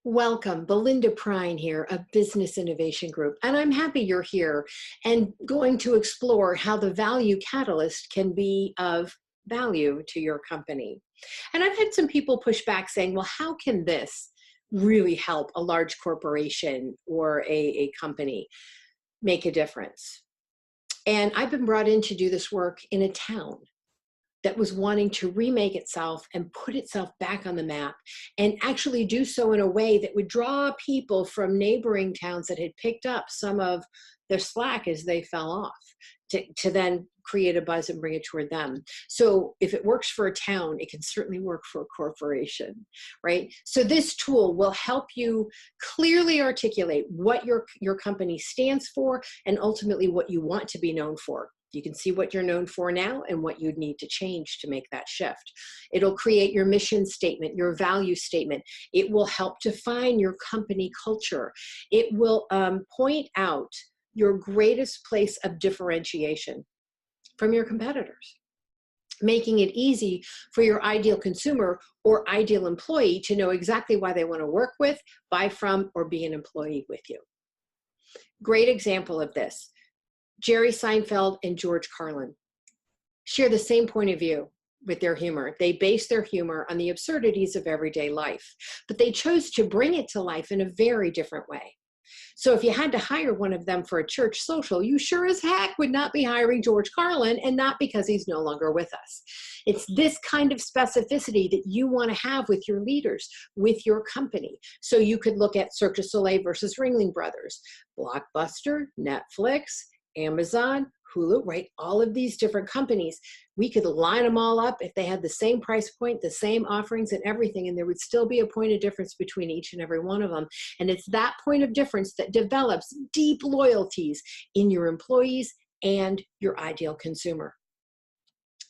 Welcome, Belinda Prine here of Business Innovation Group, and I'm happy you're here and going to explore how the value catalyst can be of value to your company. And I've had some people push back saying, well, how can this really help a large corporation or a company make a difference? And I've been brought in to do this work in a town that was wanting to remake itself and put itself back on the map and actually do so in a way that would draw people from neighboring towns that had picked up some of their slack as they fell off to then create a buzz and bring it toward them. So if it works for a town, it can certainly work for a corporation, right? So this tool will help you clearly articulate what your company stands for and ultimately what you want to be known for. You can see what you're known for now and what you'd need to change to make that shift. It'll create your mission statement, your value statement. It will help define your company culture. It will point out your greatest place of differentiation from your competitors, making it easy for your ideal consumer or ideal employee to know exactly why they want to work with, buy from, or be an employee with you. Great example of this. Jerry Seinfeld and George Carlin share the same point of view with their humor. They base their humor on the absurdities of everyday life, but they chose to bring it to life in a very different way. So if you had to hire one of them for a church social, you sure as heck would not be hiring George Carlin, and not because he's no longer with us. It's this kind of specificity that you want to have with your leaders, with your company. So you could look at Cirque du Soleil versus Ringling Brothers, Blockbuster, Netflix, Amazon, Hulu, right? All of these different companies, we could line them all up if they had the same price point, the same offerings and everything, and there would still be a point of difference between each and every one of them. And it's that point of difference that develops deep loyalties in your employees and your ideal consumer.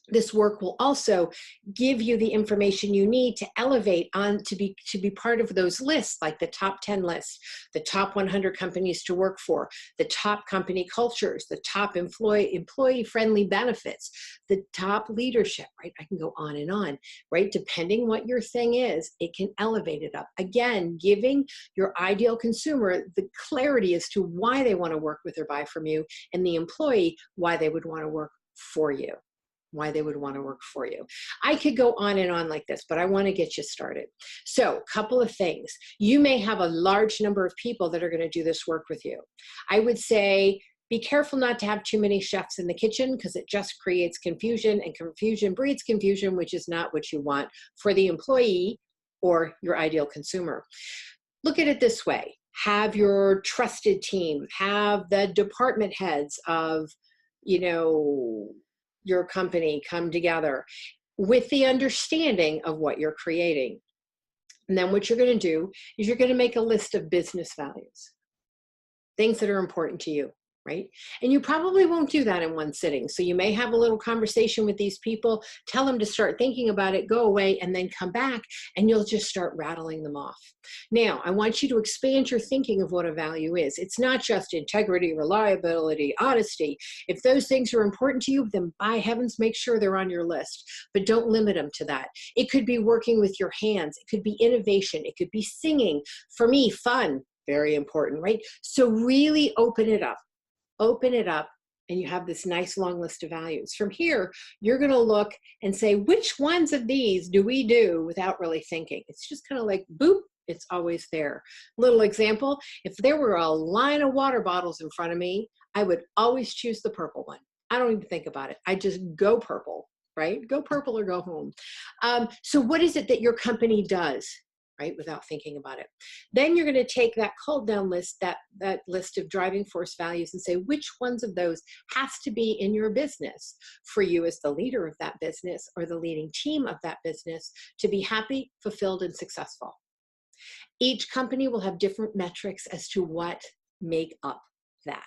This work will also give you the information you need to elevate on to be part of those lists, like the top 10 list, the top 100 companies to work for, the top company cultures, the top employee-friendly benefits, the top leadership, right? I can go on, right? Depending what your thing is, it can elevate it up. Again, giving your ideal consumer the clarity as to why they want to work with or buy from you, and the employee why they would want to work for you. Why they would want to work for you. I could go on like this, but I want to get you started. So a couple of things. You may have a large number of people that are going to do this work with you. I would say be careful not to have too many chefs in the kitchen, because it just creates confusion, and confusion breeds confusion, which is not what you want for the employee or your ideal consumer. Look at it this way. Have your trusted team, have the department heads of, your company come together with the understanding of what you're creating. And then what you're going to do is you're going to make a list of business values, things that are important to you, right? And you probably won't do that in one sitting. So you may have a little conversation with these people, tell them to start thinking about it, go away, and then come back, and you'll just start rattling them off. Now, I want you to expand your thinking of what a value is. It's not just integrity, reliability, honesty. If those things are important to you, then by heavens, make sure they're on your list, but don't limit them to that. It could be working with your hands. It could be innovation. It could be singing. For me, fun, very important, right? So really open it up. Open it up, and you have this nice long list of values. From here, you're going to look and say, which ones of these do we do without really thinking? It's just kind of like, boop, it's always there. Little example, if there were a line of water bottles in front of me, I would always choose the purple one. I don't even think about it. I just go purple, right? Go purple or go home. So what is it that your company does? Right, without thinking about it. Then you're going to take that called down list, that list of driving force values, and say which ones of those has to be in your business for you as the leader of that business or the leading team of that business to be happy, fulfilled, and successful. Each company will have different metrics as to what make up that.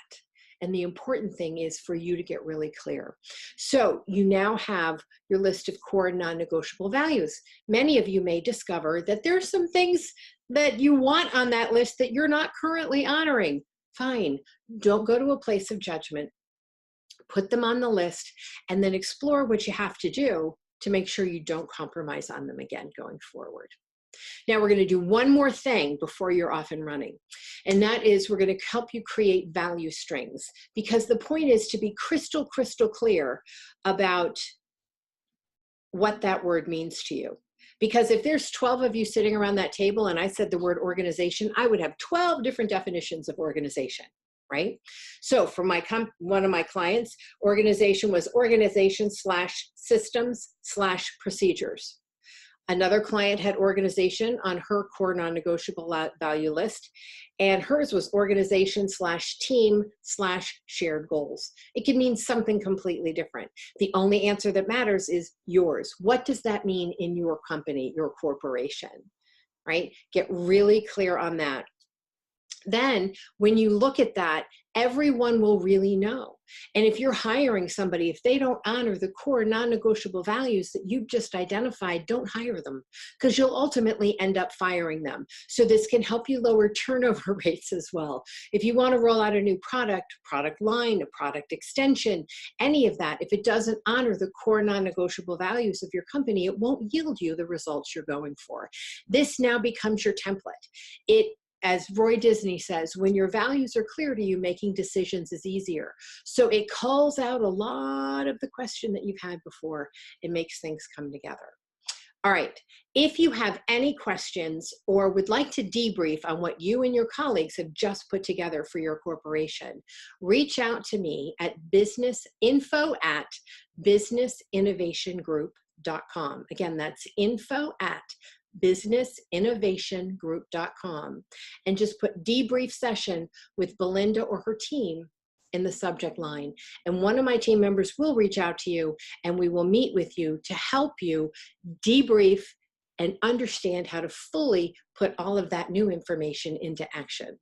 And the important thing is for you to get really clear. So you now have your list of core non-negotiable values. Many of you may discover that there's some things that you want on that list that you're not currently honoring. Fine, don't go to a place of judgment. Put them on the list and then explore what you have to do to make sure you don't compromise on them again going forward. Now we're going to do one more thing before you're off and running. And that is we're going to help you create value strings, because the point is to be crystal clear about what that word means to you. Because if there's 12 of you sitting around that table and I said the word organization, I would have 12 different definitions of organization, right? So for one of my clients, organization was organization / systems / procedures. Another client had organization on her core non-negotiable value list, and hers was organization / team / shared goals. It can mean something completely different. The only answer that matters is yours. What does that mean in your company, your corporation, right? Get really clear on that. Then when you look at that, everyone will really know. And if you're hiring somebody, if they don't honor the core non-negotiable values that you've just identified, don't hire them, because you'll ultimately end up firing them. So this can help you lower turnover rates as well. If you want to roll out a new product line, a product extension, any of that, if it doesn't honor the core non-negotiable values of your company, it won't yield you the results you're going for. This now becomes your template. As Roy Disney says, when your values are clear to you, making decisions is easier. So it calls out a lot of the question that you've had before. It makes things come together. All right. If you have any questions or would like to debrief on what you and your colleagues have just put together for your corporation, reach out to me at info@businessinnovationgroup.com. Again, that's info@businessinnovationgroup.com, and just put debrief session with Belinda or her team in the subject line. And one of my team members will reach out to you and we will meet with you to help you debrief and understand how to fully put all of that new information into action.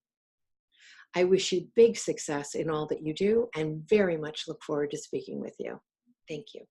I wish you big success in all that you do and very much look forward to speaking with you. Thank you.